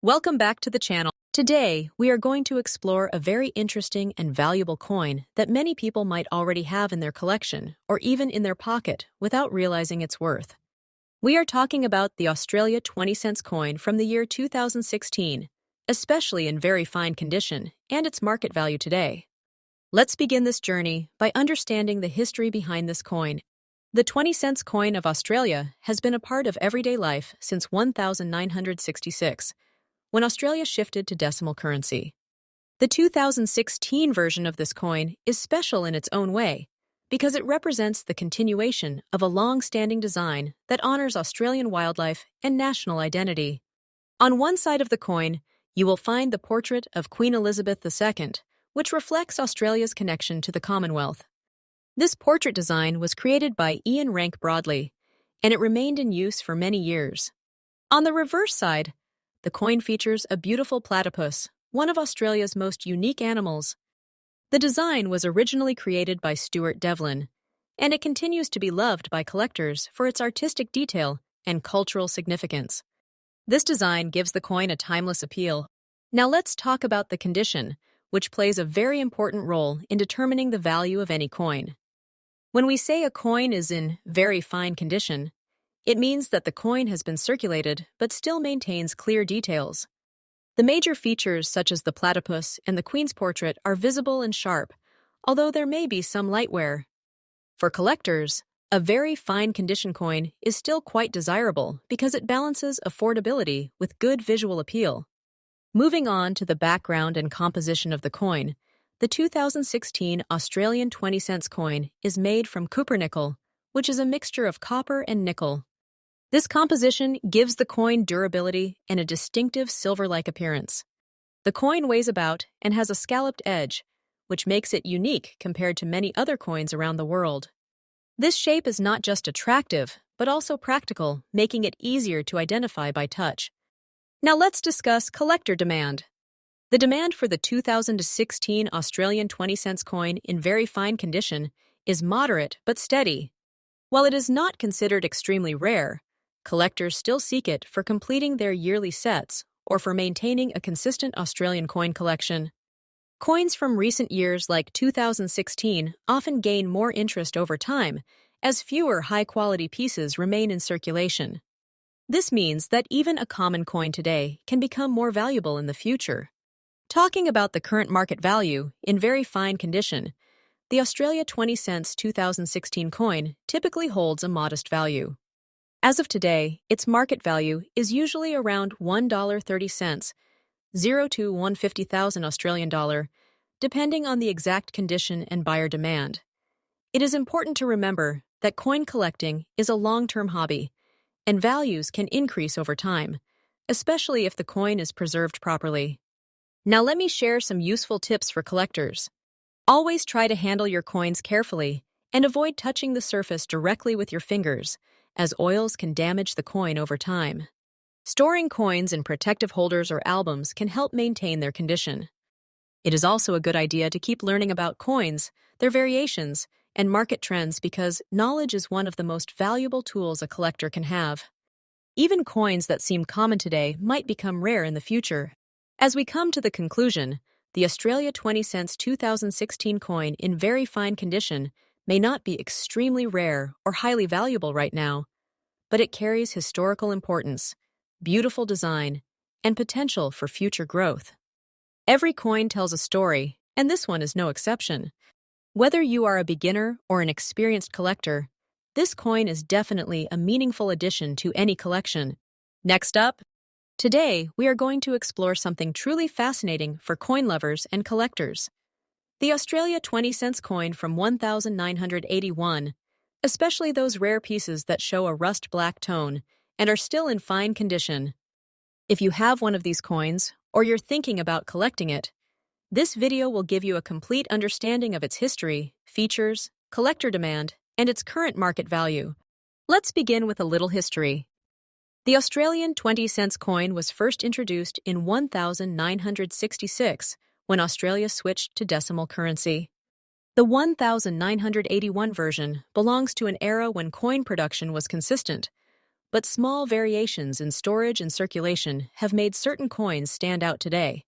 Welcome back to the channel. Today, we are going to explore a very interesting and valuable coin that many people might already have in their collection or even in their pocket without realizing its worth. We are talking about the Australia 20-cent coin from the year 2016, especially in very fine condition, and its market value today. Let's begin this journey by understanding the history behind this coin. The 20-cent coin of Australia has been a part of everyday life since 1966. When Australia shifted to decimal currency. The 2016 version of this coin is special in its own way because it represents the continuation of a long-standing design that honors Australian wildlife and national identity. On one side of the coin, you will find the portrait of Queen Elizabeth II, which reflects Australia's connection to the Commonwealth. This portrait design was created by Ian Rank Broadley, and it remained in use for many years. On the reverse side, the coin features a beautiful platypus, one of Australia's most unique animals. The design was originally created by Stuart Devlin, and it continues to be loved by collectors for its artistic detail and cultural significance. This design gives the coin a timeless appeal. Now let's talk about the condition, which plays a very important role in determining the value of any coin. When we say a coin is in very fine condition, it means that the coin has been circulated but still maintains clear details. The major features such as the platypus and the Queen's portrait are visible and sharp, although there may be some light wear. For collectors, a very fine condition coin is still quite desirable because it balances affordability with good visual appeal. Moving on to the background and composition of the coin, the 2016 Australian 20-cent coin is made from cupronickel, which is a mixture of copper and nickel. This composition gives the coin durability and a distinctive silver-like appearance. The coin weighs about and has a scalloped edge, which makes it unique compared to many other coins around the world. This shape is not just attractive, but also practical, making it easier to identify by touch. Now let's discuss collector demand. The demand for the 2016 Australian 20-cent coin in very fine condition is moderate but steady. While it is not considered extremely rare, collectors still seek it for completing their yearly sets or for maintaining a consistent Australian coin collection. Coins from recent years like 2016 often gain more interest over time as fewer high-quality pieces remain in circulation. This means that even a common coin today can become more valuable in the future. Talking about the current market value in very fine condition, the Australia 20-cent 2016 coin typically holds a modest value. As of today, its market value is usually around $1.30, 0 to 150,000 Australian dollar, depending on the exact condition and buyer demand. It is important to remember that coin collecting is a long-term hobby, and values can increase over time, especially if the coin is preserved properly. Now let me share some useful tips for collectors. Always try to handle your coins carefully and avoid touching the surface directly with your fingers, as oils can damage the coin over time. Storing coins in protective holders or albums can help maintain their condition. It is also a good idea to keep learning about coins, their variations, and market trends because knowledge is one of the most valuable tools a collector can have. Even coins that seem common today might become rare in the future. As we come to the conclusion, the Australia 20-cent 2016 coin in very fine condition may not be extremely rare or highly valuable right now, but it carries historical importance, beautiful design, and potential for future growth. Every coin tells a story, and this one is no exception. Whether you are a beginner or an experienced collector, this coin is definitely a meaningful addition to any collection. Next up, today we are going to explore something truly fascinating for coin lovers and collectors. The Australia 20-cent coin from 1981, especially those rare pieces that show a rust black tone and are still in fine condition. If you have one of these coins, or you're thinking about collecting it, this video will give you a complete understanding of its history, features, collector demand, and its current market value. Let's begin with a little history. The Australian 20-cent coin was first introduced in 1966 when Australia switched to decimal currency. The 1981 version belongs to an era when coin production was consistent, but small variations in storage and circulation have made certain coins stand out today.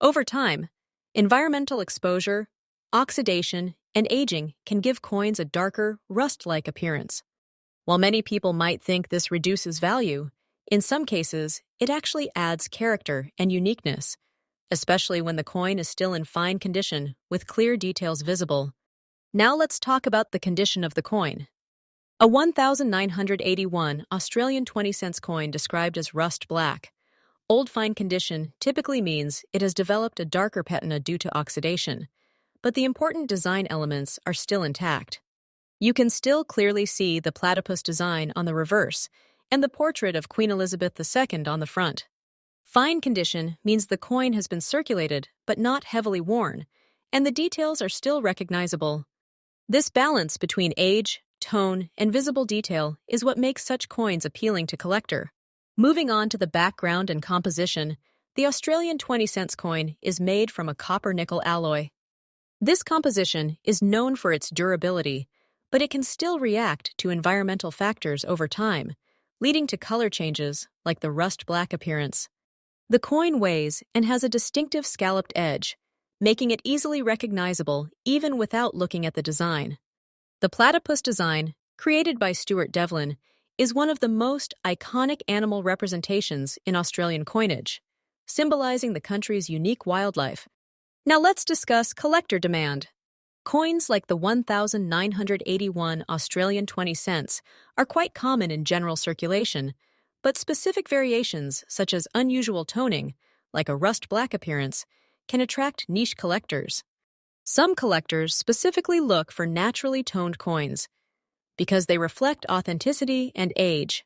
Over time, environmental exposure, oxidation, and aging can give coins a darker, rust-like appearance. While many people might think this reduces value, in some cases, it actually adds character and uniqueness, especially when the coin is still in fine condition with clear details visible. Now let's talk about the condition of the coin. A 1981 Australian 20-cent coin described as rust black. Old fine condition typically means it has developed a darker patina due to oxidation, but the important design elements are still intact. You can still clearly see the platypus design on the reverse and the portrait of Queen Elizabeth II on the front. Fine condition means the coin has been circulated but not heavily worn, and the details are still recognizable. This balance between age, tone, and visible detail is what makes such coins appealing to collector. Moving on to the background and composition, the Australian 20-cent coin is made from a copper-nickel alloy. This composition is known for its durability, but it can still react to environmental factors over time, leading to color changes like the rust-black appearance. The coin weighs and has a distinctive scalloped edge, making it easily recognizable even without looking at the design. The platypus design, created by Stuart Devlin, is one of the most iconic animal representations in Australian coinage, symbolizing the country's unique wildlife. Now let's discuss collector demand. Coins like the 1981 Australian 20 cents are quite common in general circulation, but specific variations, such as unusual toning, like a rust-black appearance, can attract niche collectors. Some collectors specifically look for naturally toned coins because they reflect authenticity and age.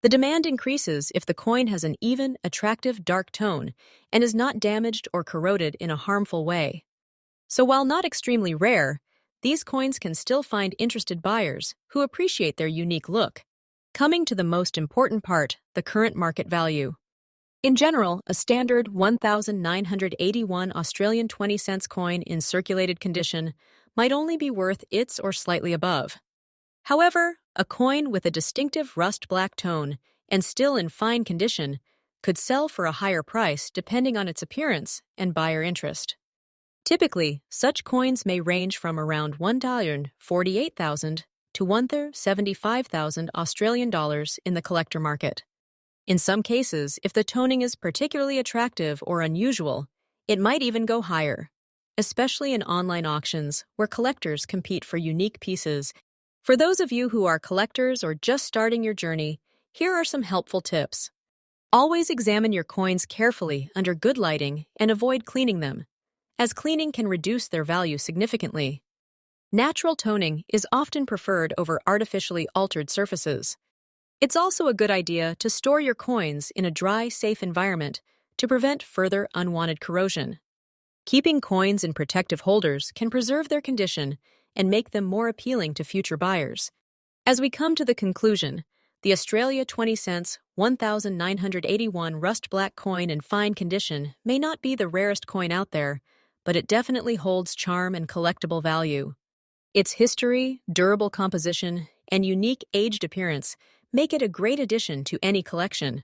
The demand increases if the coin has an even, attractive dark tone and is not damaged or corroded in a harmful way. So while not extremely rare, these coins can still find interested buyers who appreciate their unique look. Coming to the most important part, the current market value. In general, a standard 1981 Australian 20 cents coin in circulated condition might only be worth its or slightly above. However, a coin with a distinctive rust-black tone and still in fine condition could sell for a higher price depending on its appearance and buyer interest. Typically, such coins may range from around $1,048,000 to $1,075,000 Australian dollars in the collector market. In some cases, if the toning is particularly attractive or unusual, it might even go higher, especially in online auctions where collectors compete for unique pieces. For those of you who are collectors or just starting your journey, here are some helpful tips. Always examine your coins carefully under good lighting and avoid cleaning them, as cleaning can reduce their value significantly. Natural toning is often preferred over artificially altered surfaces. It's also a good idea to store your coins in a dry, safe environment to prevent further unwanted corrosion. Keeping coins in protective holders can preserve their condition and make them more appealing to future buyers. As we come to the conclusion, the Australia 20 cents 1981 rust black coin in fine condition may not be the rarest coin out there, but it definitely holds charm and collectible value. Its history, durable composition, and unique aged appearance make it a great addition to any collection.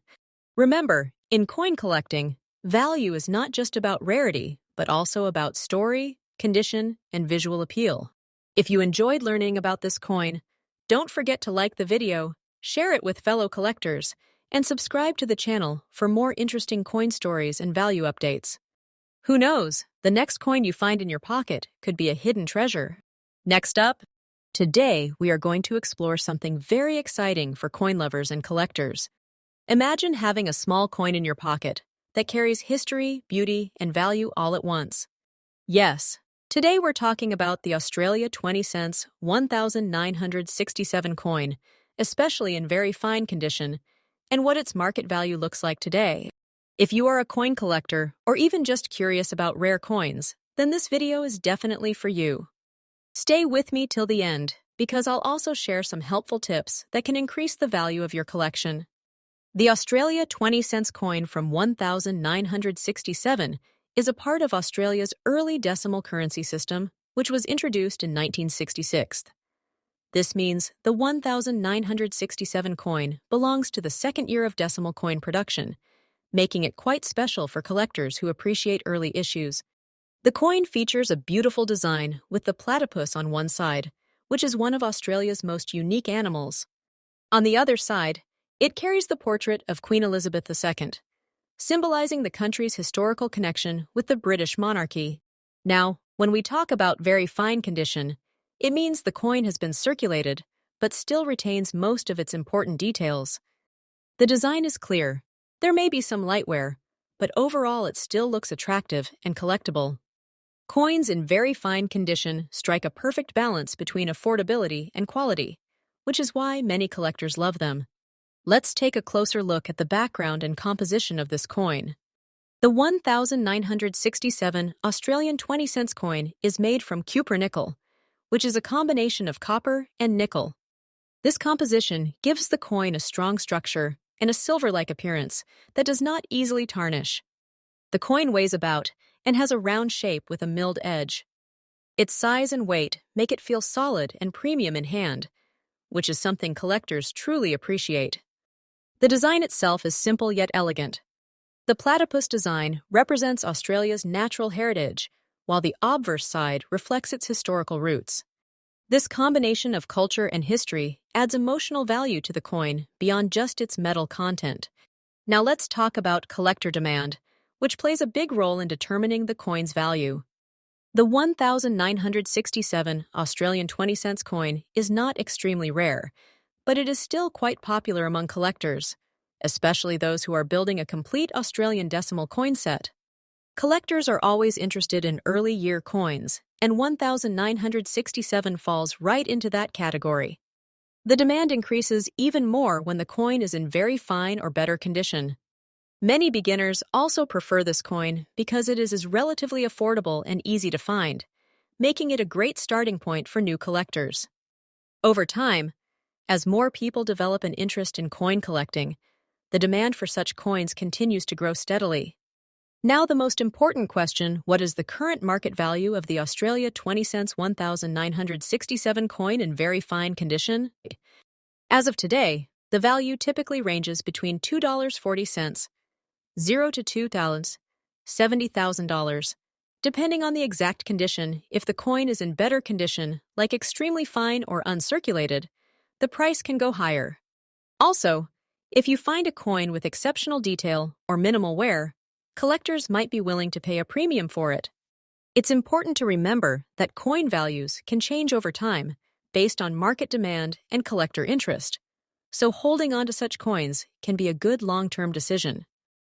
Remember, in coin collecting, value is not just about rarity, but also about story, condition, and visual appeal. If you enjoyed learning about this coin, don't forget to like the video, share it with fellow collectors, and subscribe to the channel for more interesting coin stories and value updates. Who knows, the next coin you find in your pocket could be a hidden treasure. Next up, today we are going to explore something very exciting for coin lovers and collectors. Imagine having a small coin in your pocket that carries history, beauty, and value all at once. Yes, today we're talking about the Australia 20 cents 1967 coin, especially in very fine condition, and what its market value looks like today. If you are a coin collector or even just curious about rare coins, then this video is definitely for you. Stay with me till the end, because I'll also share some helpful tips that can increase the value of your collection. The Australia 20 cents coin from 1967 is a part of Australia's early decimal currency system, which was introduced in 1966. This means the 1967 coin belongs to the second year of decimal coin production, making it quite special for collectors who appreciate early issues. The coin features a beautiful design with the platypus on one side, which is one of Australia's most unique animals. On the other side, it carries the portrait of Queen Elizabeth II, symbolizing the country's historical connection with the British monarchy. Now, when we talk about very fine condition, it means the coin has been circulated, but still retains most of its important details. The design is clear. There may be some light wear, but overall it still looks attractive and collectible. Coins in very fine condition strike a perfect balance between affordability and quality, which is why many collectors love them. Let's take a closer look at the background and composition of this coin. The 1967 Australian 20-cent coin is made from cupronickel, which is a combination of copper and nickel. This composition gives the coin a strong structure and a silver-like appearance that does not easily tarnish. The coin weighs about and has a round shape with a milled edge. Its size and weight make it feel solid and premium in hand, which is something collectors truly appreciate. The design itself is simple yet elegant. The platypus design represents Australia's natural heritage, while the obverse side reflects its historical roots. This combination of culture and history adds emotional value to the coin beyond just its metal content. Now let's talk about collector demand, which plays a big role in determining the coin's value. The 1967 Australian 20-cent coin is not extremely rare, but it is still quite popular among collectors, especially those who are building a complete Australian decimal coin set. Collectors are always interested in early year coins, and 1967 falls right into that category. The demand increases even more when the coin is in very fine or better condition. Many beginners also prefer this coin because it is relatively affordable and easy to find, making it a great starting point for new collectors. Over time, as more people develop an interest in coin collecting, the demand for such coins continues to grow steadily. Now the most important question: what is the current market value of the Australia 20-cent 1967 coin in very fine condition? As of today, the value typically ranges between $2.40, $0 to $2,070,000, depending on the exact condition. If the coin is in better condition, like extremely fine or uncirculated, the price can go higher. Also, if you find a coin with exceptional detail or minimal wear, collectors might be willing to pay a premium for it. It's important to remember that coin values can change over time based on market demand and collector interest, so holding on to such coins can be a good long-term decision.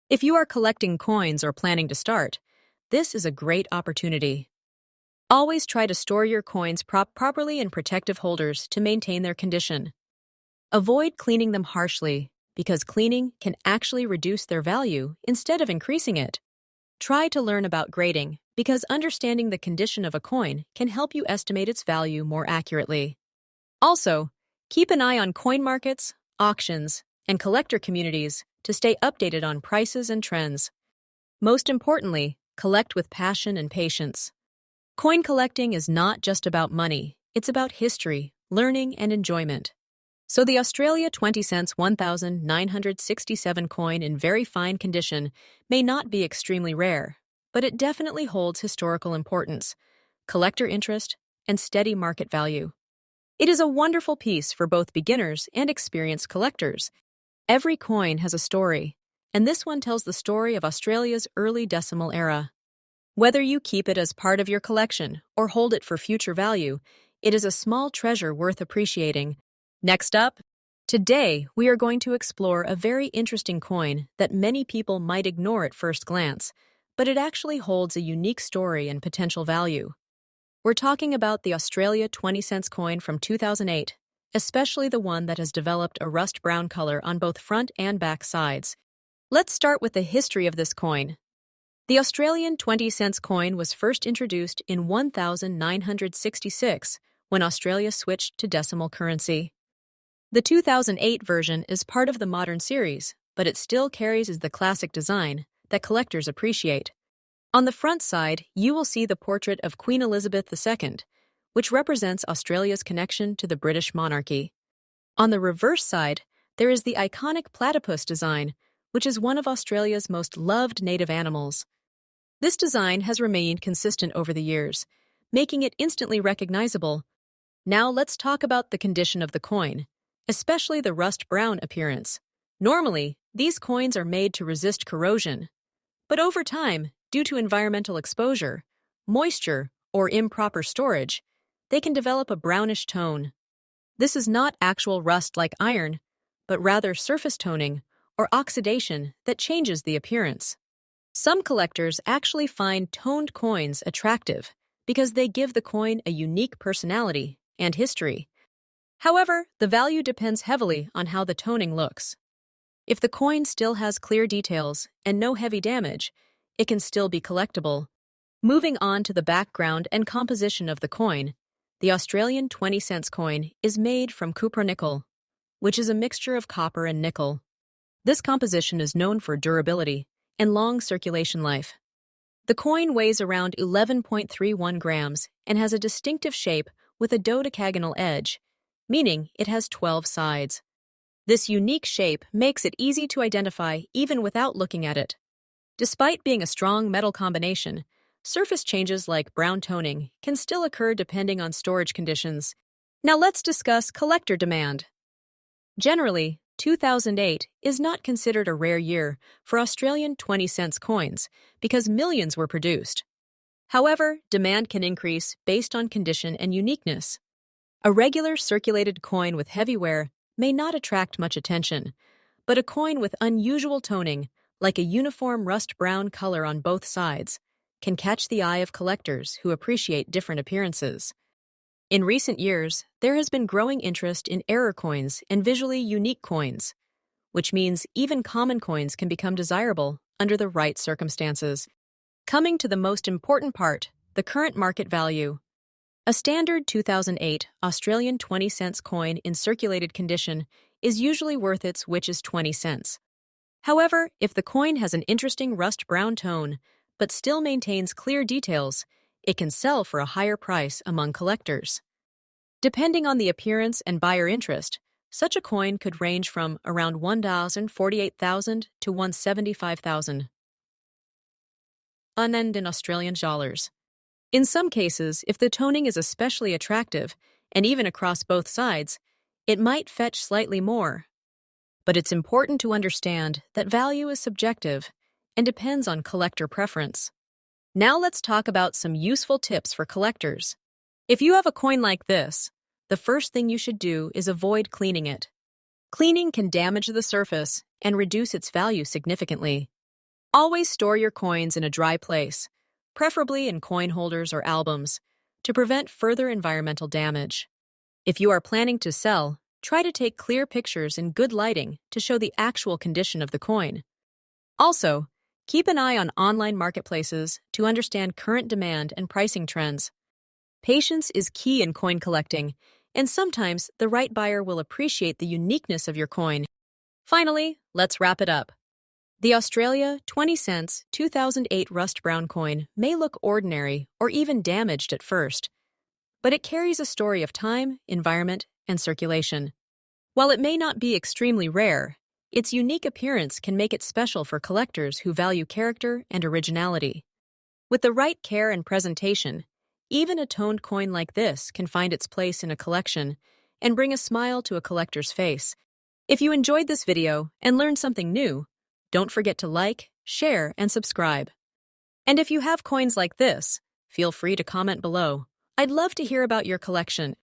If you are collecting coins or planning to start, this is a great opportunity. Always try to store your coins properly in protective holders to maintain their condition. Avoid cleaning them harshly, because cleaning can actually reduce their value instead of increasing it. Try to learn about grading, because understanding the condition of a coin can help you estimate its value more accurately. Also, keep an eye on coin markets, auctions, and collector communities to stay updated on prices and trends. Most importantly, collect with passion and patience. Coin collecting is not just about money, it's about history, learning, and enjoyment. So the Australia 20-cent 1967 coin in very fine condition may not be extremely rare, but it definitely holds historical importance, collector interest, and steady market value. It is a wonderful piece for both beginners and experienced collectors. Every coin has a story, and this one tells the story of Australia's early decimal era. Whether you keep it as part of your collection or hold it for future value, it is a small treasure worth appreciating. Next up, today we are going to explore a very interesting coin that many people might ignore at first glance, but it actually holds a unique story and potential value. We're talking about the Australia 20-cent coin from 2008, especially the one that has developed a rust brown color on both front and back sides. Let's start with the history of this coin. The Australian 20-cent coin was first introduced in 1966 when Australia switched to decimal currency. The 2008 version is part of the modern series, but it still carries the classic design that collectors appreciate. On the front side, you will see the portrait of Queen Elizabeth II, which represents Australia's connection to the British monarchy. On the reverse side, there is the iconic platypus design, which is one of Australia's most loved native animals. This design has remained consistent over the years, making it instantly recognizable. Now let's talk about the condition of the coin, especially the rust-brown appearance. Normally, these coins are made to resist corrosion, but over time, due to environmental exposure, moisture, or improper storage, they can develop a brownish tone. This is not actual rust like iron, but rather surface toning or oxidation that changes the appearance. Some collectors actually find toned coins attractive because they give the coin a unique personality and history. However, the value depends heavily on how the toning looks. If the coin still has clear details and no heavy damage, it can still be collectible. Moving on to the background and composition of the coin, the Australian 20-cent coin is made from cupronickel, which is a mixture of copper and nickel. This composition is known for durability and long circulation life. The coin weighs around 11.31 grams and has a distinctive shape with a dodecagonal edge, meaning it has 12 sides. This unique shape makes it easy to identify even without looking at it. Despite being a strong metal combination, surface changes like brown toning can still occur depending on storage conditions. Now let's discuss collector demand. Generally, 2008 is not considered a rare year for Australian 20-cent coins because millions were produced. However, demand can increase based on condition and uniqueness. A regular circulated coin with heavy wear may not attract much attention, but a coin with unusual toning, like a uniform rust-brown color on both sides, can catch the eye of collectors who appreciate different appearances. In recent years, there has been growing interest in error coins and visually unique coins, which means even common coins can become desirable under the right circumstances. Coming to the most important part, the current market value. A standard 2008 Australian 20-cent coin in circulated condition is usually worth its which is 20 cents. However, if the coin has an interesting rust-brown tone but still maintains clear details, it can sell for a higher price among collectors. Depending on the appearance and buyer interest, such a coin could range from around $1,048,000 to $175,000 in Australian dollars. In some cases, if the toning is especially attractive, and even across both sides, it might fetch slightly more. But it's important to understand that value is subjective and depends on collector preference. Now let's talk about some useful tips for collectors. If you have a coin like this, the first thing you should do is avoid cleaning it. Cleaning can damage the surface and reduce its value significantly. Always store your coins in a dry place, preferably in coin holders or albums, to prevent further environmental damage. If you are planning to sell, try to take clear pictures in good lighting to show the actual condition of the coin. Also, keep an eye on online marketplaces to understand current demand and pricing trends. Patience is key in coin collecting, and sometimes the right buyer will appreciate the uniqueness of your coin. Finally, let's wrap it up. The Australia 20-cent 2008 rust-brown coin may look ordinary or even damaged at first, but it carries a story of time, environment, and circulation. While it may not be extremely rare, its unique appearance can make it special for collectors who value character and originality. With the right care and presentation, even a toned coin like this can find its place in a collection and bring a smile to a collector's face. If you enjoyed this video and learned something new, don't forget to like, share, and subscribe. And if you have coins like this, feel free to comment below. I'd love to hear about your collection.